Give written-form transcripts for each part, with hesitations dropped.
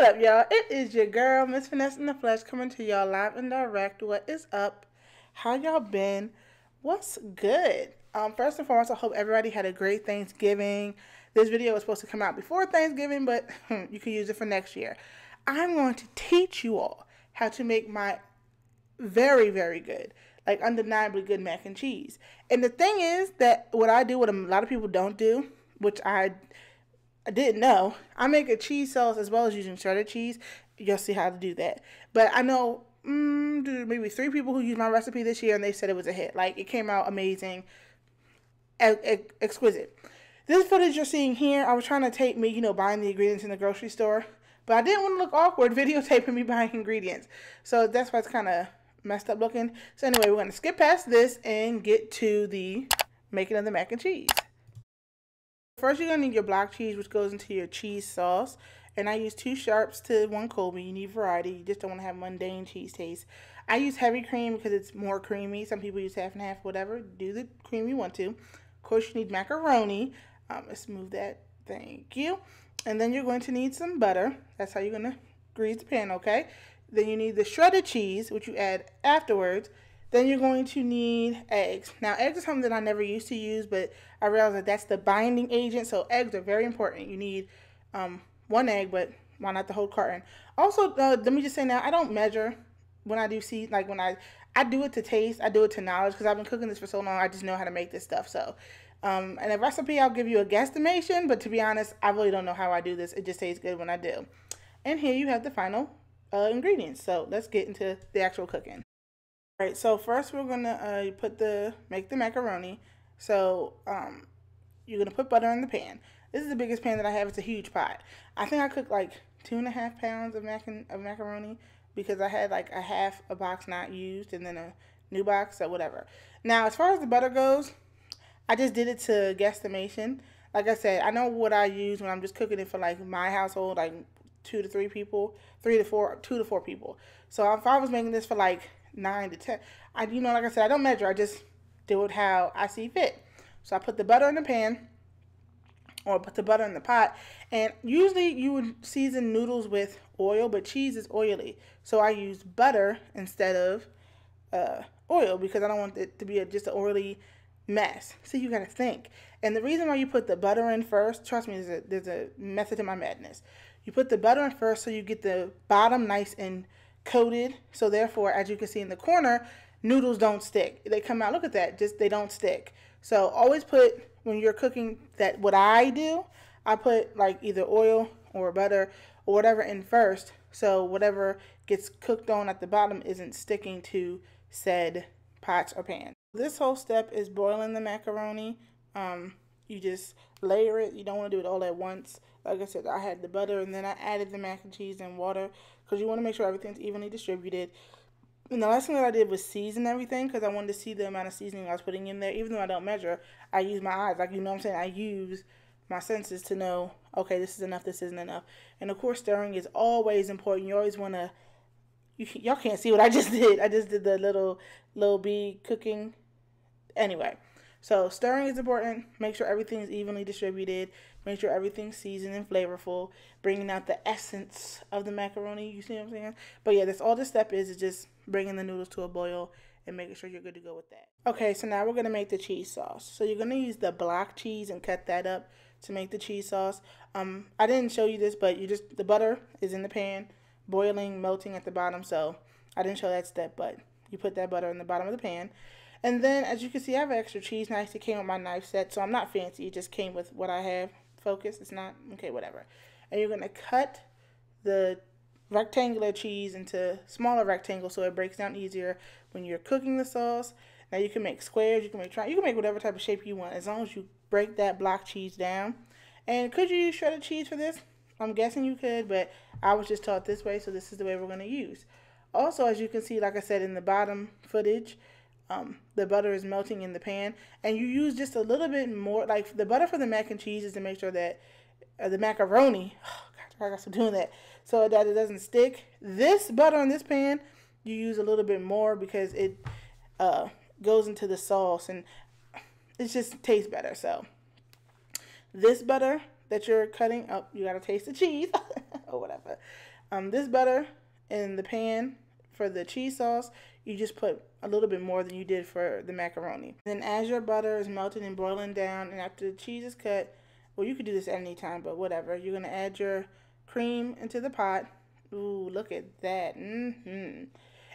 What up, y'all? It is your girl, Miss Finesse in the flesh, coming to y'all live and direct. What is up? How y'all been? What's good? First and foremost, I hope everybody had a great Thanksgiving. This video was supposed to come out before Thanksgiving, but you can use it for next year. I'm going to teach you all how to make my very, very good, like undeniably good mac and cheese. And the thing is that what I do, what a lot of people don't do, which I didn't know, I make a cheese sauce as well as using cheddar cheese. You'll see how to do that. But I know maybe 3 people who used my recipe this year, and they said it was a hit. Like, it came out amazing, exquisite. This footage you're seeing here, I was trying to tape me, buying the ingredients in the grocery store. But I didn't want to look awkward videotaping me buying ingredients. So that's why it's kind of messed up looking. So anyway, we're going to skip past this and get to the making of the mac and cheese. First, you're going to need your block cheese, which goes into your cheese sauce. And I use 2 sharps to 1 Colby. You need variety. You just don't want to have mundane cheese taste. I use heavy cream because it's more creamy. Some people use half and half, whatever. Do the cream you want to. Of course, you need macaroni. Let's move that. Thank you. And then you're going to need some butter. That's how you're going to grease the pan, okay? Then you need the shredded cheese, which you add afterwards. Then you're going to need eggs. Now, eggs are something that I never used to use, but I realized that that's the binding agent, so eggs are very important. You need 1 egg, but why not the whole carton? Also, let me just say now, I don't measure when I do seed. Like, when I do it to taste, I do it to knowledge, because I've been cooking this for so long, I just know how to make this stuff. So, and a recipe, I'll give you a guesstimation, but to be honest, I really don't know how I do this. It just tastes good when I do. And here you have the final ingredients. So, let's get into the actual cooking. Alright, so first we're gonna make the macaroni. So you're gonna put butter in the pan. This is the biggest pan that I have. It's a huge pot. I think I cooked like 2.5 pounds of macaroni because I had like a box not used and then a new box or whatever. Now, as far as the butter goes, I just did it to guesstimation. Like I said, I know what I use when I'm just cooking it for like my household, like 2 to 3 people, 2 to 4 people. So if I was making this for like 9 to 10, like I said, I don't measure. I just do it how I see fit. So I put the butter in the pan, or put the butter in the pot, and usually you would season noodles with oil, but cheese is oily, so I use butter instead of oil because I don't want it to be just an oily mess. So you gotta think. And the reason why you put the butter in first, trust me, there's a method to my madness. You put the butter in first so you get the bottom nice and coated, so therefore, as you can see in the corner, noodles don't stick. They come out, look at that, just they don't stick. So always put, when you're cooking, that what I do, I put like either oil or butter or whatever in first, so whatever gets cooked on at the bottom isn't sticking to said pots or pan. This whole step is boiling the macaroni. You just layer it. You don't want to do it all at once. Like I said, I had the butter and then I added the mac and cheese and water because you want to make sure everything's evenly distributed. And the last thing that I did was season everything because I wanted to see the amount of seasoning I was putting in there. Even though I don't measure, I use my eyes. Like, you know what I'm saying? I use my senses to know, okay, this is enough, this isn't enough. And of course, stirring is always important. You always want to, y'all can't see what I just did. I just did the little bee cooking. Anyway. So stirring is important. Make sure everything is evenly distributed. Make sure everything's seasoned and flavorful. Bringing out the essence of the macaroni. You see what I'm saying? But yeah, that's all this step is just bringing the noodles to a boil and making sure you're good to go with that. Okay, so now we're going to make the cheese sauce. So you're going to use the block cheese and cut that up to make the cheese sauce. I didn't show you this, but the butter is in the pan, boiling, melting at the bottom. So I didn't show that step, but you put that butter in the bottom of the pan. And then, as you can see, I have extra cheese knives. It came with my knife set, so I'm not fancy. It just came with what I have. Focus. It's not, okay, whatever. And you're going to cut the rectangular cheese into smaller rectangles so it breaks down easier when you're cooking the sauce. Now, you can make squares. You can make triangles. You can make whatever type of shape you want as long as you break that block cheese down. And could you use shredded cheese for this? I'm guessing you could, but I was just taught this way, so this is the way we're going to use. Also, as you can see, like I said in the bottom footage, the butter is melting in the pan, and you use just a little bit more. Like, the butter for the mac and cheese is to make sure that the macaroni, oh gosh, I got to doing that, so that it doesn't stick. This butter in this pan, you use a little bit more because it goes into the sauce, and it just tastes better. So this butter that you're cutting up, you got to taste the cheese. or whatever. This butter in the pan for the cheese sauce, you just put a little bit more than you did for the macaroni. Then as your butter is melting and boiling down, and after the cheese is cut, well, you could do this at any time, but whatever. You're going to add your cream into the pot. Ooh, look at that. And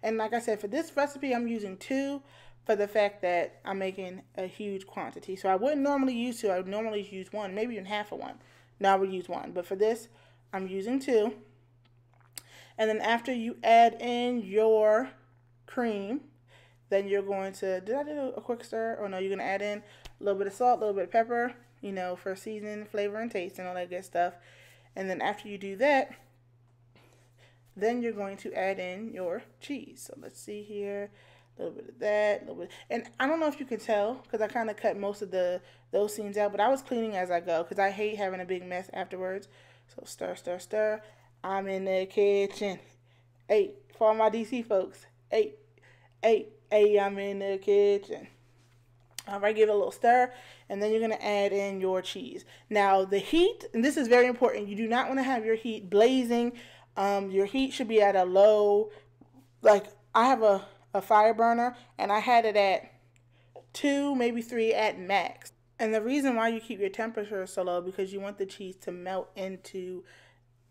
like I said, for this recipe, I'm using 2 for the fact that I'm making a huge quantity. So I wouldn't normally use 2. I would normally use 1, maybe even half of 1. Now I would use 1. But for this, I'm using 2. And then after you add in your cream, then you're going to, did I do a quick stir? Or no, you're going to add in a little bit of salt, a little bit of pepper, you know, for seasoning, flavor, and taste, and all that good stuff. And then after you do that, then you're going to add in your cheese. So let's see here, a little bit of that, a little bit. And I don't know if you can tell, because I kind of cut most of those scenes out, but I was cleaning as I go, because I hate having a big mess afterwards. So stir, stir, stir. I'm in the kitchen. Hey, for all my DC folks. Hey, I'm in the kitchen. All right, give it a little stir, and then you're going to add in your cheese. Now, the heat, and this is very important, you do not want to have your heat blazing. Your heat should be at a low, like I have a fire burner, and I had it at 2, maybe 3 at max. And the reason why you keep your temperature so low, because you want the cheese to melt into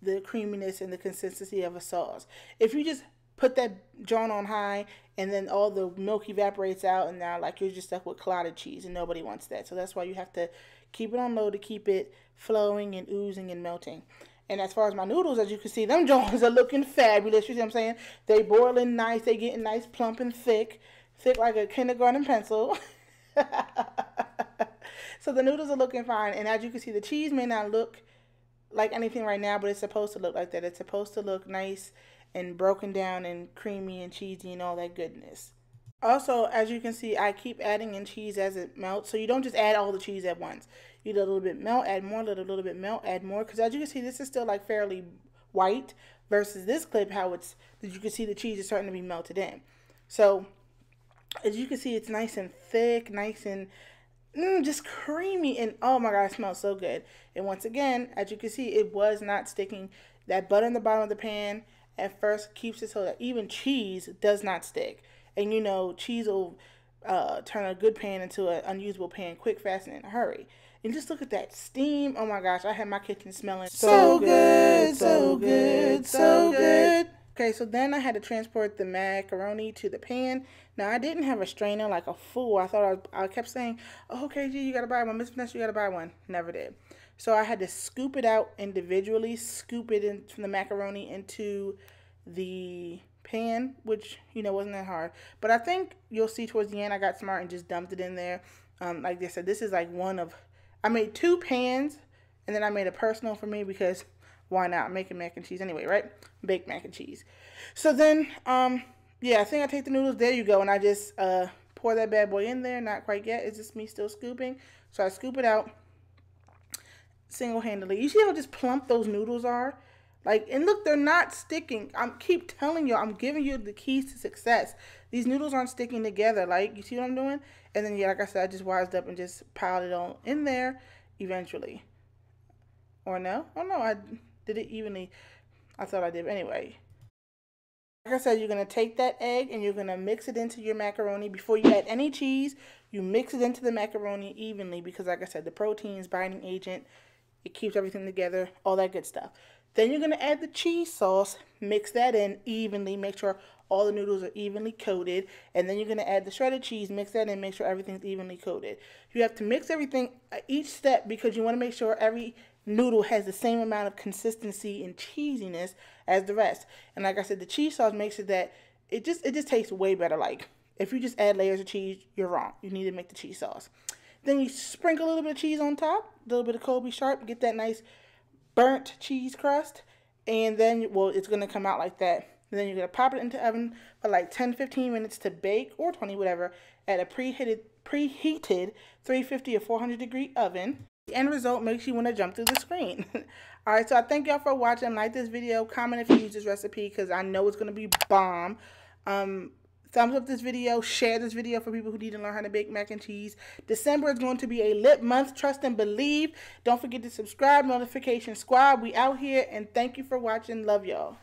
the creaminess and the consistency of a sauce. If you just put that joint on high and then all the milk evaporates out, and now like you're just stuck with clotted cheese, and nobody wants that. So that's why you have to keep it on low to keep it flowing and oozing and melting. And as far as my noodles, as you can see, them joints are looking fabulous. You see what I'm saying? They boiling nice. They getting nice, plump, and thick like a kindergarten pencil. So the noodles are looking fine. And as you can see, the cheese may not look like anything right now, but it's supposed to look like that. It's supposed to look nice and broken down and creamy and cheesy and all that goodness. Also, as you can see, I keep adding in cheese as it melts. So you don't just add all the cheese at once. You let a little bit melt, add more, let a little bit melt, add more. Because as you can see, this is still like fairly white versus this clip, how it's, that you can see the cheese is starting to be melted in. So as you can see, it's nice and thick, nice and just creamy. And oh my God, it smells so good. And once again, as you can see, it was not sticking. That butter in the bottom of the pan at first keeps it so that even cheese does not stick. And you know, cheese will turn a good pan into an unusable pan quick, fast, and in a hurry. And just look at that steam. Oh my gosh, I had my kitchen smelling so good, so good, so good. Okay, so then I had to transport the macaroni to the pan. Now, I didn't have a strainer like a fool. I kept saying, oh, KG, you got to buy one. Miss Finesse, you got to buy one. Never did. So I had to scoop it out individually, scoop it in from the macaroni into the pan, which, you know, wasn't that hard. But I think you'll see towards the end, I got smart and just dumped it in there. Like I said, this is like one of, I made 2 pans, and then I made a personal for me because why not? I'm making mac and cheese anyway, right? Baked mac and cheese. So then, yeah, I think I take the noodles. There you go. And I just pour that bad boy in there. Not quite yet. It's just me still scooping. So I scoop it out single-handedly. You see how just plump those noodles are? Like, and look, they're not sticking. I keep telling you, I'm giving you the keys to success. These noodles aren't sticking together. Like, you see what I'm doing? And then, yeah, like I said, I just wised up and just piled it all in there eventually. Or no? Oh, no, I did it evenly. I thought I did. But anyway. Like I said, you're going to take that egg and you're going to mix it into your macaroni. Before you add any cheese, you mix it into the macaroni evenly because, like I said, the protein's binding agent. It keeps everything together, all that good stuff. Then you're going to add the cheese sauce, mix that in evenly, make sure all the noodles are evenly coated, and then you're going to add the shredded cheese, mix that in, make sure everything's evenly coated. You have to mix everything at each step because you want to make sure every noodle has the same amount of consistency and cheesiness as the rest. And like I said, the cheese sauce makes it that it just tastes way better. Like, if you just add layers of cheese, you're wrong. You need to make the cheese sauce. Then you sprinkle a little bit of cheese on top, a little bit of Colby sharp, get that nice burnt cheese crust, and then, well, it's going to come out like that. And then you're going to pop it into the oven for like 10-15 minutes to bake, or 20, whatever, at a preheated 350 or 400 degree oven. The end result makes you want to jump through the screen. Alright, so I thank y'all for watching. Like this video, comment if you use this recipe because I know it's going to be bomb. thumbs up this video, share this video for people who need to learn how to bake mac and cheese. December is going to be a lit month. Trust and believe. Don't forget to subscribe, notification squad. We out here, and thank you for watching. Love y'all.